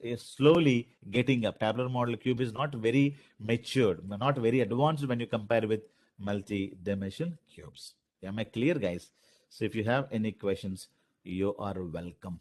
is slowly getting up. Tabular model cube is not very matured, not very advanced when you compare with multi-dimensional cubes. Am I clear, guys? So if you have any questions, you are welcome.